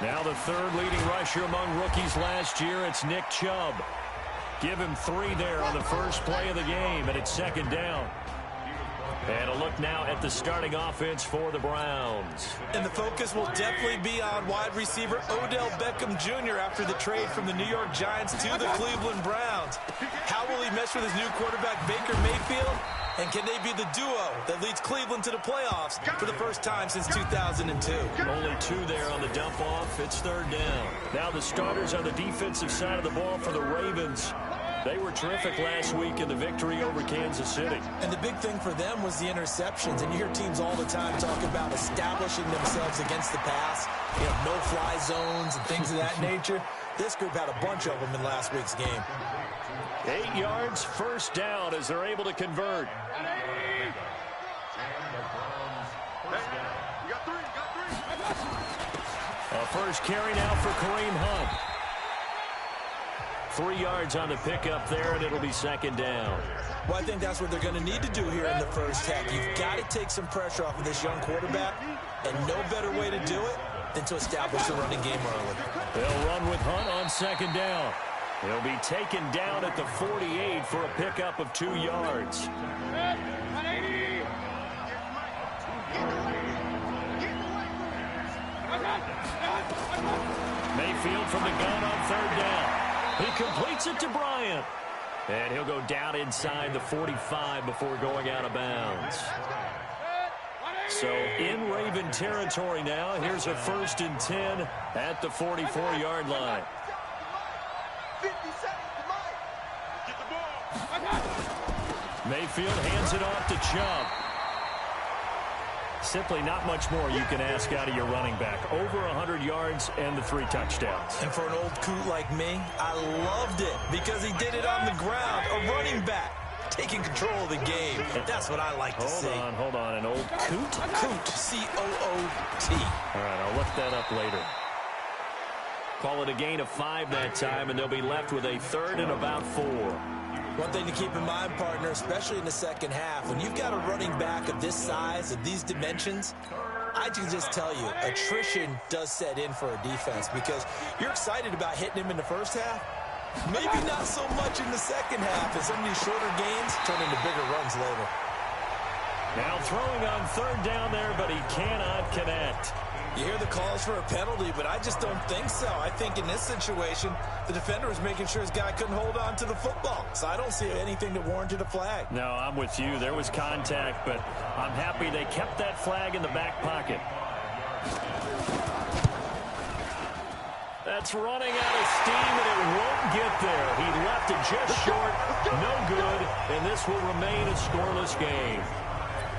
Now the third leading rusher among rookies last year, it's Nick Chubb. Give him 3 there on the first play of the game, and it's second down. And a look now at the starting offense for the Browns. And the focus will definitely be on wide receiver Odell Beckham Jr. after the trade from the New York Giants to the Cleveland Browns. How will he mesh with his new quarterback Baker Mayfield? And can they be the duo that leads Cleveland to the playoffs for the first time since 2002? Only 2 there on the dump off. It's third down. Now the starters on the defensive side of the ball for the Ravens. They were terrific last week in the victory over Kansas City. And the big thing for them was the interceptions. And you hear teams all the time talk about establishing themselves against the pass. You know, no-fly zones and things of that nature. This group had a bunch of them in last week's game. 8 yards, first down as they're able to convert. A first carry now for Kareem Hunt. 3 yards on the pickup there, and it'll be second down. Well, I think that's what they're going to need to do here in the first half. You've got to take some pressure off of this young quarterback, and no better way to do it than to establish the running game early. They'll run with Hunt on second down. He'll be taken down at the 48 for a pickup of 2 yards. Mayfield from the gun on third down. He completes it to Bryant. And he'll go down inside the 45 before going out of bounds. So in Raven territory now. Here's a 1st and 10 at the 44-yard line. Mayfield hands it off to Chubb. Simply not much more you can ask out of your running back. Over 100 yards and the 3 touchdowns. And for an old coot like me, I loved it because he did it on the ground. A running back taking control of the game. That's what I like to see. Hold on. An old coot? Coot, C-O-O-T. All right, I'll look that up later. Call it a gain of 5 that time, and they'll be left with a 3rd and about 4. One thing to keep in mind, partner, especially in the second half, when you've got a running back of this size, of these dimensions, I can just tell you, attrition does set in for a defense because you're excited about hitting him in the first half. Maybe not so much in the second half, and some of these shorter gains turn into bigger runs later. Now throwing on third down there, but he cannot connect. You hear the calls for a penalty, but I just don't think so. I think in this situation, the defender was making sure his guy couldn't hold on to the football. So I don't see anything that warranted a flag. No, I'm with you. There was contact, but I'm happy they kept that flag in the back pocket. That's running out of steam, and it won't get there. He left it just short. No good, and this will remain a scoreless game.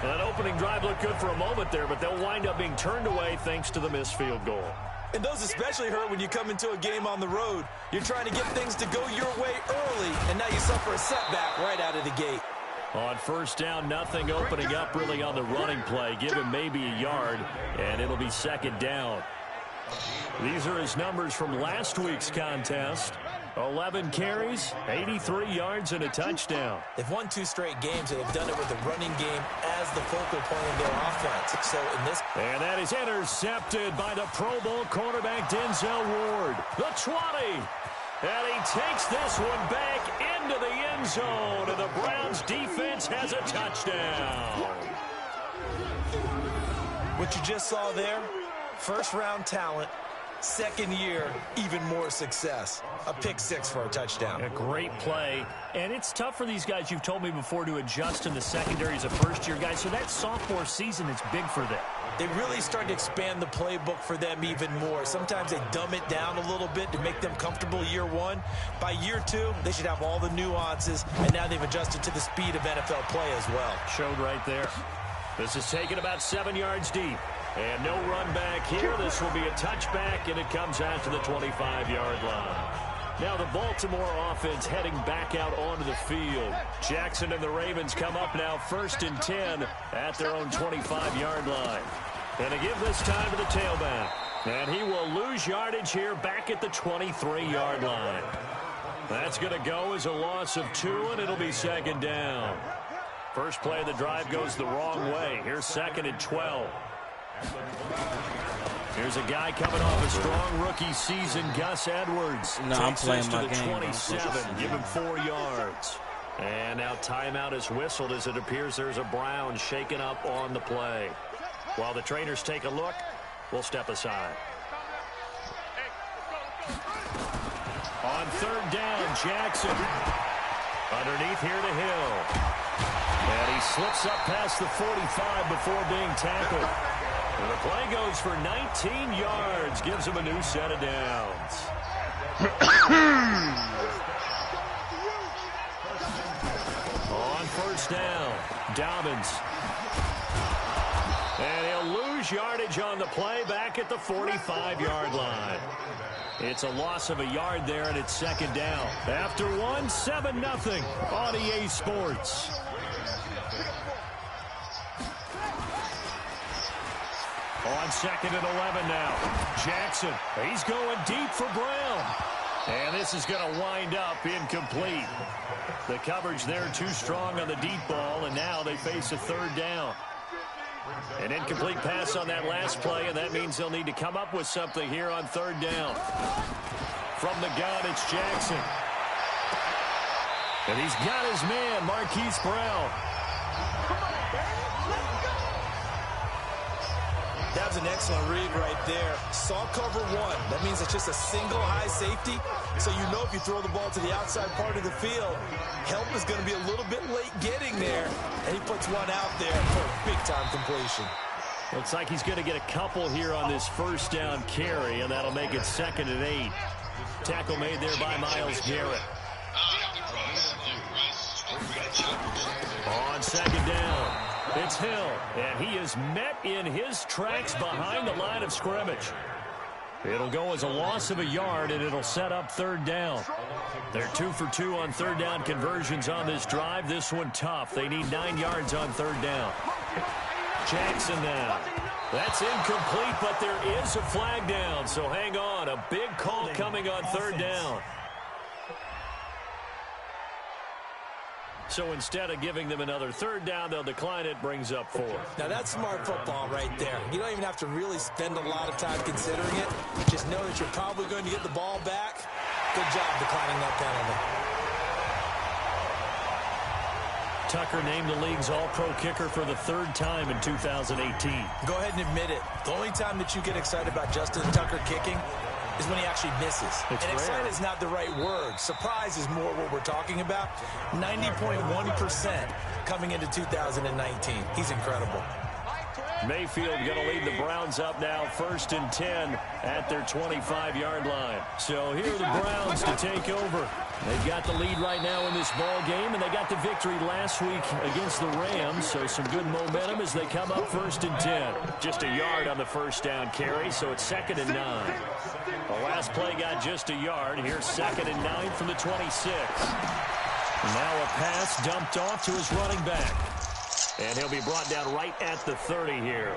That opening drive looked good for a moment there, but they'll wind up being turned away thanks to the missed field goal. And those especially hurt when you come into a game on the road. You're trying to get things to go your way early, and now you suffer a setback right out of the gate. On first down, nothing opening up really on the running play. Give him maybe a yard, and it'll be second down. These are his numbers from last week's contest. 11 carries, 83 yards, and a touchdown. They've won 2 straight games, and they've done it with the running game as the focal point of their offense. So in this... And that is intercepted by the Pro Bowl cornerback Denzel Ward. The 20. And he takes this one back into the end zone, and the Browns defense has a touchdown. What you just saw there, first-round talent. Second year, even more success. A pick 6 for a touchdown. A great play. And it's tough for these guys, you've told me before, to adjust in the secondary as a first-year guy. So that sophomore season is big for them. They really start to expand the playbook for them even more. Sometimes they dumb it down a little bit to make them comfortable year 1. By year 2, they should have all the nuances. And now they've adjusted to the speed of NFL play as well. Showed right there. This is taken about 7 yards deep. And no run back here. This will be a touchback, and it comes out to the 25-yard line. Now the Baltimore offense heading back out onto the field. Jackson and the Ravens come up now 1st and 10 at their own 25-yard line. And they give this time to the tailback. And he will lose yardage here back at the 23-yard line. That's going to go as a loss of 2, and it'll be second down. First play of the drive goes the wrong way. Here's 2nd and 12. Here's a guy coming off a strong rookie season, Gus Edwards. No, I'm Takes playing this to my the game. 27, give him 4 yards. And now timeout is whistled as it appears there's a Brown shaken up on the play. While the trainers take a look, we'll step aside. On 3rd down, Jackson. Underneath here to Hill. And he slips up past the 45 before being tackled. And the play goes for 19 yards. Gives him a new set of downs. On 1st down, Dobbins. And he'll lose yardage on the play back at the 45-yard line. It's a loss of a yard there, and it's 2nd down. After 1, 7-0 on EA Sports. On 2nd and 11 now. Jackson, he's going deep for Brown. And this is going to wind up incomplete. The coverage there too strong on the deep ball, and now they face a 3rd down. An incomplete pass on that last play, and that means they'll need to come up with something here on 3rd down. From the gun, it's Jackson. And he's got his man, Marquise Brown. That was an excellent read right there. Saw cover 1. That means it's just a single high safety. So you know if you throw the ball to the outside part of the field, help is going to be a little bit late getting there. And he puts one out there for a big-time completion. Looks like he's going to get a couple here on this 1st down carry, and that'll make it 2nd and 8. Tackle made there by Myles Garrett. On 2nd down, it's Hill, and he is met in his tracks behind the line of scrimmage. It'll go as a loss of a yard, and it'll set up 3rd down. They're 2 for 2 on 3rd down conversions on this drive. This one tough. They need 9 yards on 3rd down. Jackson now. That's incomplete, but there is a flag down, so hang on. A big call coming on 3rd down. So instead of giving them another 3rd down, they'll decline it, brings up 4. Now that's smart football right there. You don't even have to really spend a lot of time considering it. Just know that you're probably going to get the ball back. Good job declining that penalty. Tucker named the league's all-pro kicker for the 3rd time in 2018. Go ahead and admit it. The only time that you get excited about Justin Tucker kicking is when he actually misses. And excited is not the right word. Surprise is more what we're talking about. 90.1% coming into 2019. He's incredible. Mayfield going to lead the Browns up now, 1st and 10 at their 25-yard line. So here are the Browns to take over. They've got the lead right now in this ball game, and they got the victory last week against the Rams, so some good momentum as they come up 1st and 10. Just a yard on the 1st down carry, so it's 2nd and 9. The last play got just a yard. Here's 2nd and 9 from the 26. Now a pass dumped off to his running back. And he'll be brought down right at the 30 here.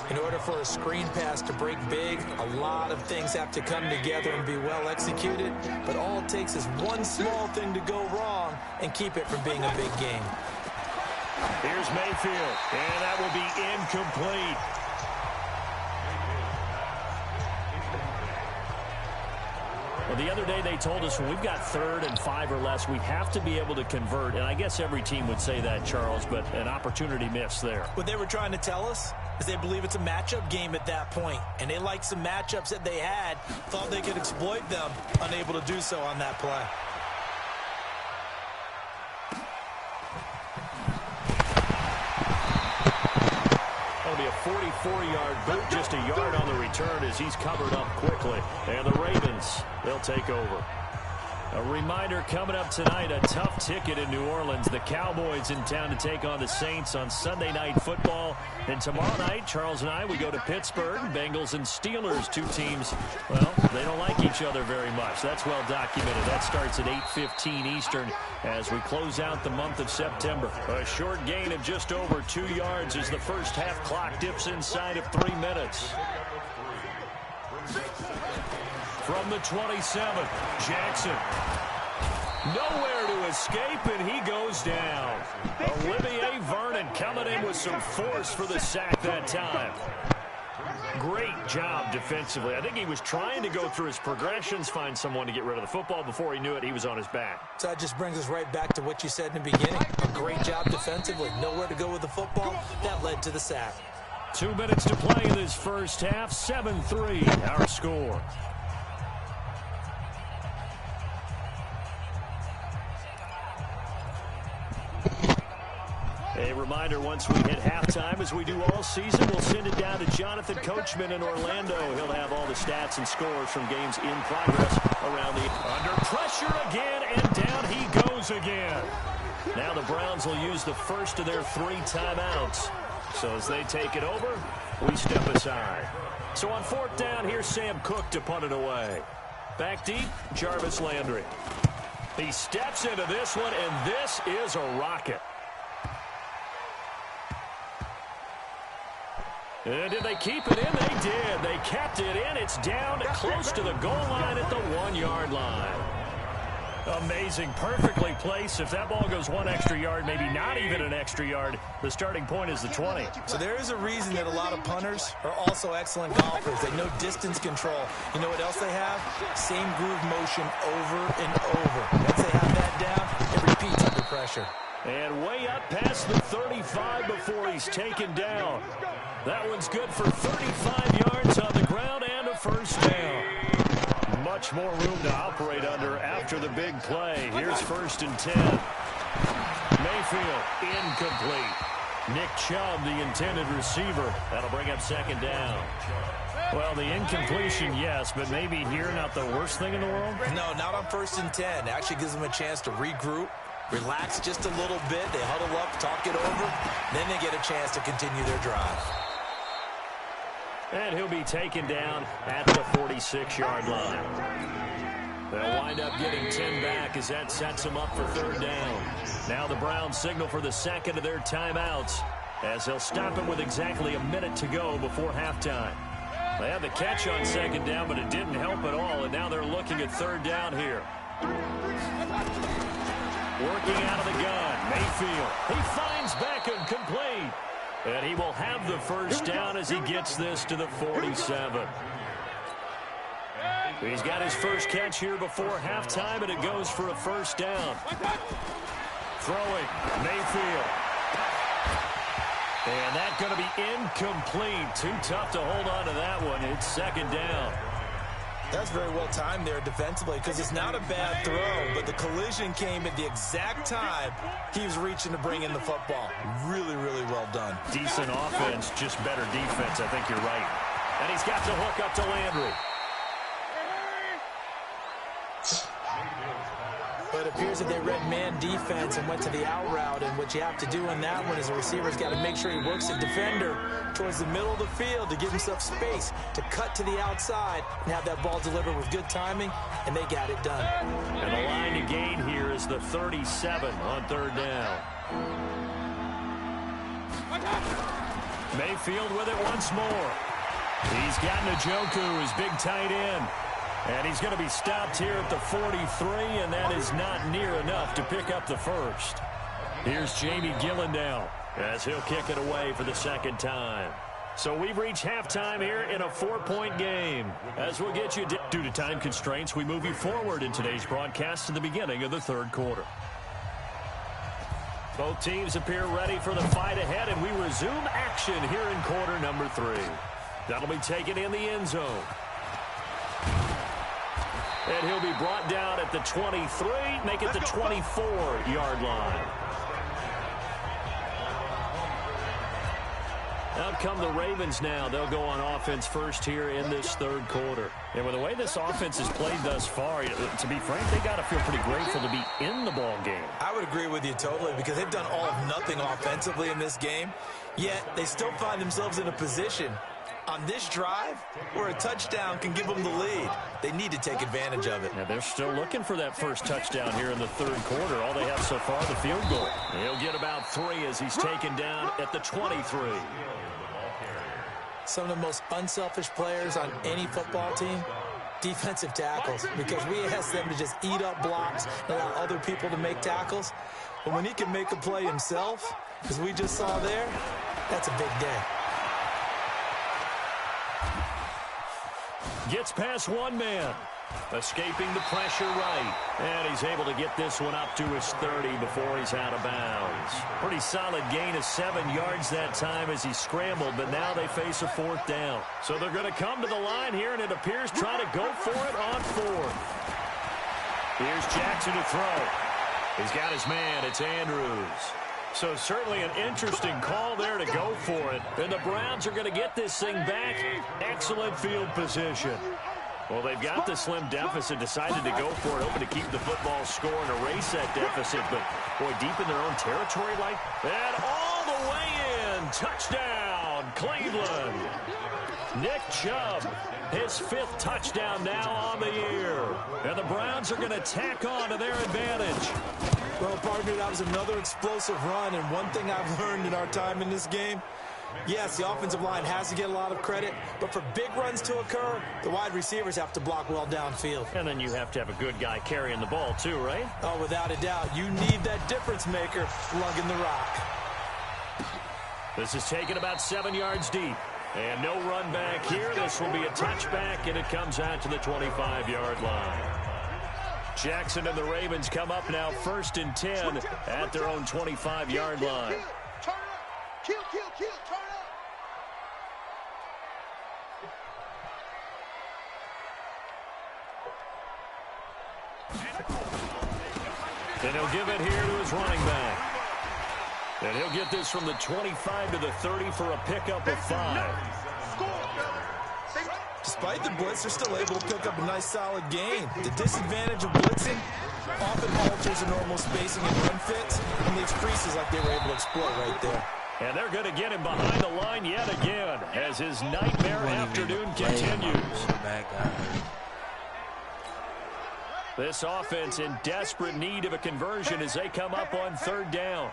In order for a screen pass to break big, a lot of things have to come together and be well executed. But all it takes is one small thing to go wrong and keep it from being a big game. Here's Mayfield, and that will be incomplete. Well, the other day they told us when we've got 3rd and 5 or less, we have to be able to convert. And I guess every team would say that, Charles, but an opportunity missed there. What they were trying to tell us is they believe it's a matchup game at that point. And they liked some matchups that they had, thought they could exploit them, unable to do so on that play. That'll be a 44-yard boot, just a yard on the return as he's covered up quickly. And the Ravens, they'll take over. A reminder coming up tonight, a tough ticket in New Orleans. The Cowboys in town to take on the Saints on Sunday Night Football. And tomorrow night, Charles and I, we go to Pittsburgh. Bengals and Steelers, 2 teams, well, they don't like each other very much. That's well documented. That starts at 8:15 Eastern as we close out the month of September. A short gain of just over 2 yards as the first half clock dips inside of 3 minutes. From the 27, Jackson. Nowhere to escape, and he goes down. Olivier Vernon coming in with some force for the sack that time. Great job defensively. I think he was trying to go through his progressions, find someone to get rid of the football. Before he knew it, he was on his back. So that just brings us right back to what you said in the beginning. A great job defensively. Nowhere to go with the football. That led to the sack. 2 minutes to play in this first half. 7-3, our score. A reminder, once we hit halftime, as we do all season, we'll send it down to Jonathan Coachman in Orlando. He'll have all the stats and scores from games in progress around the... Under pressure again, and down he goes again. Now the Browns will use the first of their 3 timeouts. So as they take it over, we step aside. So on 4th down, here's Sam Cook to punt it away. Back deep, Jarvis Landry. He steps into this one, and this is a rocket. And did they keep it in? They did. They kept it in. It's down close to the goal line at the 1-yard line. Amazing. Perfectly placed. If that ball goes 1 extra yard, maybe not even an extra yard, the starting point is the 20. So there is a reason that a lot of punters are also excellent golfers. They know distance control. You know what else they have? Same groove motion over and over. Once they have that down, it repeats under pressure. And way up past the 35 before he's taken down. That one's good for 35 yards on the ground and a first down. Much more room to operate under after the big play. Here's 1st and 10. Mayfield, incomplete. Nick Chubb, the intended receiver. That'll bring up 2nd down. Well, the incompletion, yes, but maybe here not the worst thing in the world? No, not on 1st and 10. It actually gives them a chance to regroup, relax just a little bit. They huddle up, talk it over. Then they get a chance to continue their drive. And he'll be taken down at the 46-yard line. They'll wind up getting 10 back as that sets them up for 3rd down. Now the Browns signal for the 2nd of their timeouts as they'll stop it with exactly a minute to go before halftime. They had the catch on 2nd down, but it didn't help at all, and now they're looking at 3rd down here. Working out of the gun, Mayfield. He finds Beckham, complete. And he will have the first down as he gets this to the 47. He's got his first catch here before halftime, and it goes for a first down. Throwing, Mayfield. And that's going to be incomplete. Too tough to hold on to that one. It's 2nd down. That's very well timed there defensively because it's not a bad throw, but the collision came at the exact time he was reaching to bring in the football. Really, really well done. Decent offense, just better defense. I think you're right. And he's got the hook up to Landry. But it appears that they read man defense and went to the out route, and what you have to do in that one is the receiver's got to make sure he works the defender towards the middle of the field to give himself space to cut to the outside and have that ball delivered with good timing, and they got it done. And the line to gain here is the 37 on 3rd down. Mayfield with it once more. He's got Njoku, his big tight end. And he's going to be stopped here at the 43, and that is not near enough to pick up the first. Here's Jamie Gillendow as he'll kick it away for the 2nd time. So we've reached halftime here in a 4-point game. As we'll get you due to time constraints, we move you forward in today's broadcast to the beginning of the 3rd quarter. Both teams appear ready for the fight ahead, and we resume action here in quarter number 3. That'll be taken in the end zone. And he'll be brought down at the 23, make it the 24-yard line. Out come the Ravens now. They'll go on offense first here in this 3rd quarter. And with the way this offense has played thus far, to be frank, they got to feel pretty grateful to be in the ball game. I would agree with you totally because they've done all of nothing offensively in this game, yet they still find themselves in a position on this drive where a touchdown can give them the lead. They need to take advantage of it. Yeah, they're still looking for that first touchdown here in the 3rd quarter. All they have so far, the field goal. He'll get about 3 as he's taken down at the 23. Some of the most unselfish players on any football team, defensive tackles, because we ask them to just eat up blocks and allow other people to make tackles. But when he can make a play himself, as we just saw there, that's a big day. Gets past one man. Escaping the pressure right. And he's able to get this one up to his 30 before he's out of bounds. Pretty solid gain of 7 yards that time as he scrambled, but now they face a 4th down. So they're going to come to the line here, and it appears trying to go for it on 4th. Here's Jackson to throw. He's got his man. It's Andrews. So certainly an interesting call there to go for it. And the Browns are going to get this thing back. Excellent field position. Well, they've got the slim deficit, decided to go for it, hoping to keep the football score and erase that deficit. But, boy, deep in their own territory like that, all the way in. Touchdown, Cleveland. Nick Chubb, his 5th touchdown now on the year. And the Browns are going to tack on to their advantage. Well, partner, that was another explosive run. And one thing I've learned in our time in this game, yes, the offensive line has to get a lot of credit, but for big runs to occur, the wide receivers have to block well downfield. And then you have to have a good guy carrying the ball too, right? Oh, without a doubt. You need that difference maker lugging the rock. This is taken about 7 yards deep. And no run back here. This will be a touchback, and it comes out to the 25-yard line. Jackson and the Ravens come up now 1st and 10 at their own 25-yard line. Kill, turn up. And he'll give it here to his running back. And he'll get this from the 25 to the 30 for a pickup of 5. Despite the blitz, they're still able to pick up a nice, solid gain. The disadvantage of blitzing often alters the normal spacing and run fits and leaves creases like they were able to exploit right there. And they're going to get him behind the line yet again as his nightmare afternoon continues. This offense in desperate need of a conversion as they come up on 3rd down.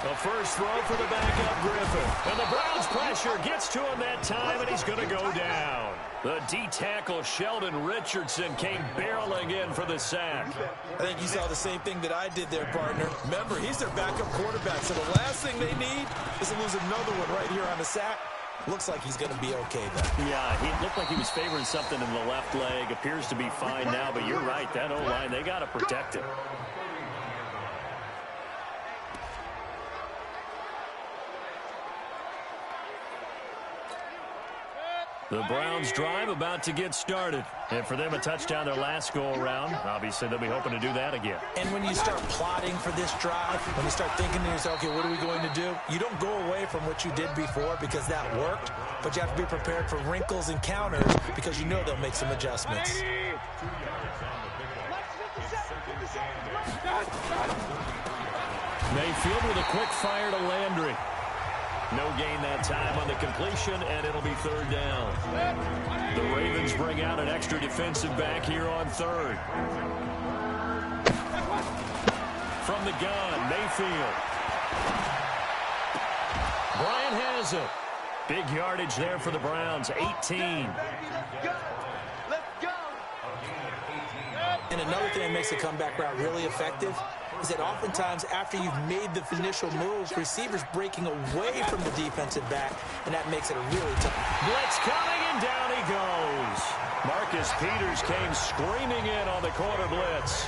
The first throw for the backup Griffin. And the Browns pressure gets to him that time, and he's going to go down. The D-tackle Sheldon Richardson came barreling in for the sack. I think you saw the same thing that I did there, partner. Remember, he's their backup quarterback, so the last thing they need is to lose another one right here on the sack. Looks like he's going to be okay, though. Yeah, he looked like he was favoring something in the left leg. Appears to be fine now, but you're right. That O-line, they got to protect him. The Browns drive about to get started. And for them, a touchdown their last go-around. Obviously, they'll be hoping to do that again. And when you start plotting for this drive, when you start thinking to yourself, okay, what are we going to do? You don't go away from what you did before because that worked, but you have to be prepared for wrinkles and counters because you know they'll make some adjustments. Mayfield with a quick fire to Landry. No gain that time on the completion, and it'll be 3rd down. The Ravens bring out an extra defensive back here on 3rd. From the gun, Mayfield. Bryant has it. Big yardage there for the Browns, 18. And another thing that makes the comeback route really effective is that oftentimes after you've made the initial move, receivers breaking away from the defensive back, and that makes it a really tough. Blitz coming, and down he goes. Marcus Peters came screaming in on the corner blitz.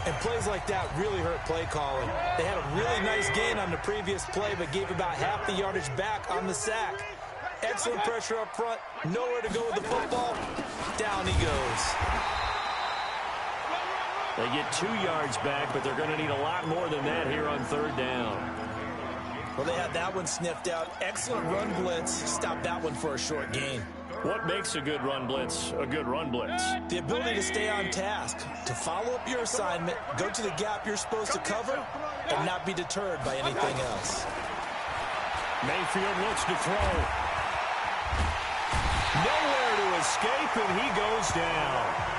And plays like that really hurt play calling. They had a really nice gain on the previous play, but gave about half the yardage back on the sack. Excellent pressure up front, nowhere to go with the football. Down he goes. They get 2 yards back, but they're going to need a lot more than that here on 3rd down. Well, they had that one sniffed out. Excellent run blitz. Stopped that one for a short gain. What makes a good run blitz a good run blitz? The ability to stay on task, to follow up your assignment, go to the gap you're supposed to cover, and not be deterred by anything else. Mayfield looks to throw. Nowhere to escape, and he goes down.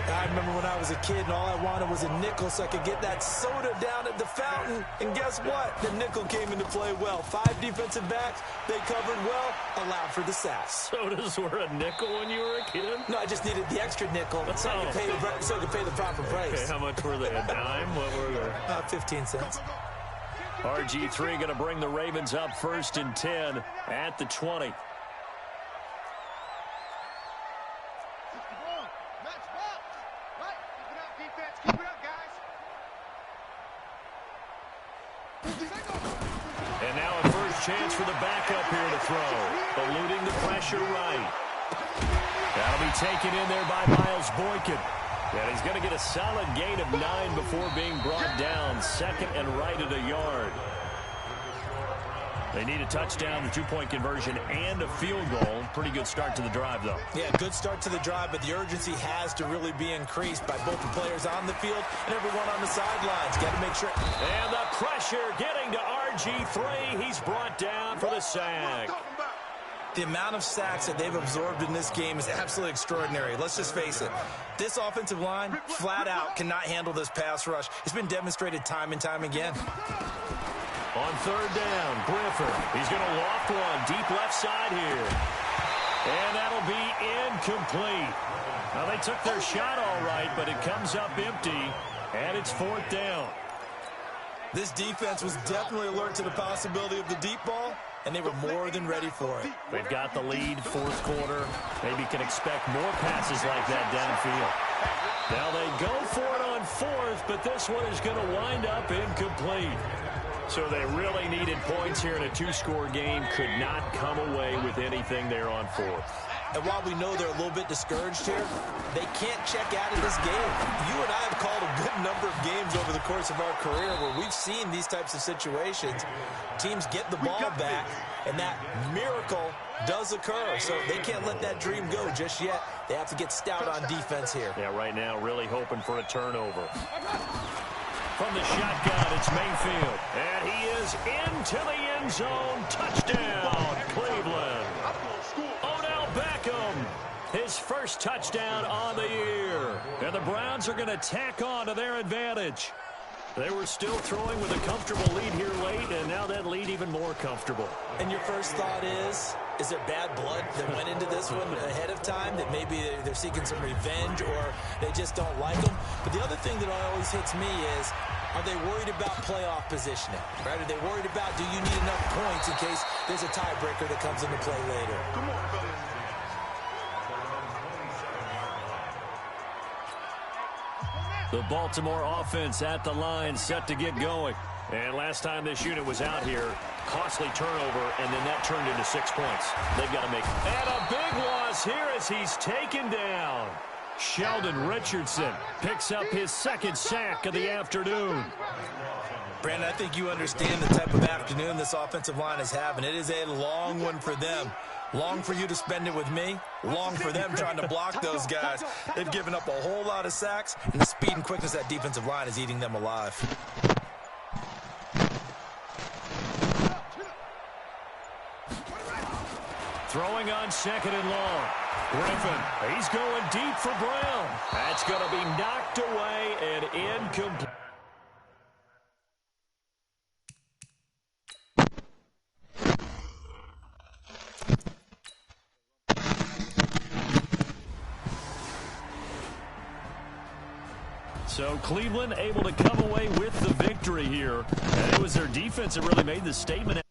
I remember when I was a kid and all I wanted was a nickel so I could get that soda down at the fountain. And guess what? The nickel came into play well. 5 defensive backs, they covered well, allowed for the sack. Sodas were a nickel when you were a kid? No, I just needed the extra nickel so I could pay the proper price. Okay, how much were they? A dime? What were they? 15 cents. RG3 going to bring the Ravens up 1st and 10 at the 20. And now a first chance for the backup here to throw. Eluding the pressure right. That'll be taken in there by Miles Boykin. And he's going to get a solid gain of 9 before being brought down. 2nd and right at a yard. They need a touchdown, the 2-point conversion, and a field goal. Pretty good start to the drive, though. Yeah, good start to the drive, but the urgency has to really be increased by both the players on the field and everyone on the sidelines. Got to make sure. And the pressure getting to RG3. He's brought down for the sack. The amount of sacks that they've absorbed in this game is absolutely extraordinary. Let's just face it. This offensive line, flat out, cannot handle this pass rush. It's been demonstrated time and time again. On 3rd down, Griffin. He's going to loft one deep left side here. And that'll be incomplete. Now, they took their shot all right, but it comes up empty, and it's 4th down. This defense was definitely alert to the possibility of the deep ball, and they were more than ready for it. They've got the lead, 4th quarter. Maybe can expect more passes like that downfield. Now they go for it on 4th, but this one is going to wind up incomplete. So they really needed points here in a 2-score game. Could not come away with anything there on 4th. And while we know they're a little bit discouraged here, they can't check out of this game. You and I have called a good number of games over the course of our career where we've seen these types of situations. Teams get the ball back, and that miracle does occur. So they can't let that dream go just yet. They have to get stout on defense here. Yeah, right now really hoping for a turnover. From the shotgun, it's Mayfield. And he is into the end zone. Touchdown, Cleveland. Odell Beckham, his first touchdown on the year. And the Browns are going to tack on to their advantage. They were still throwing with a comfortable lead here late, and now that lead even more comfortable. And your first thought is there bad blood that went into this one ahead of time, that maybe they're seeking some revenge or they just don't like them? But the other thing that always hits me is, are they worried about playoff positioning? Right? Are they worried about, do you need enough points in case there's a tiebreaker that comes into play later? Come on, fellas. The Baltimore offense at the line, set to get going. And last time this unit was out here, costly turnover, and then that turned into 6 points. They've got to make. And a big loss here as he's taken down. Sheldon Richardson picks up his 2nd sack of the afternoon. Brandon, I think you understand the type of afternoon this offensive line is having. It is a long one for them. Long for you to spend it with me. Long for them trying to block those guys. They've given up a whole lot of sacks, and the speed and quickness of that defensive line is eating them alive. Throwing on 2nd and long. Griffin, he's going deep for Brown. That's going to be knocked away and incomplete. So Cleveland able to come away with the victory here. And it was their defense that really made the statement.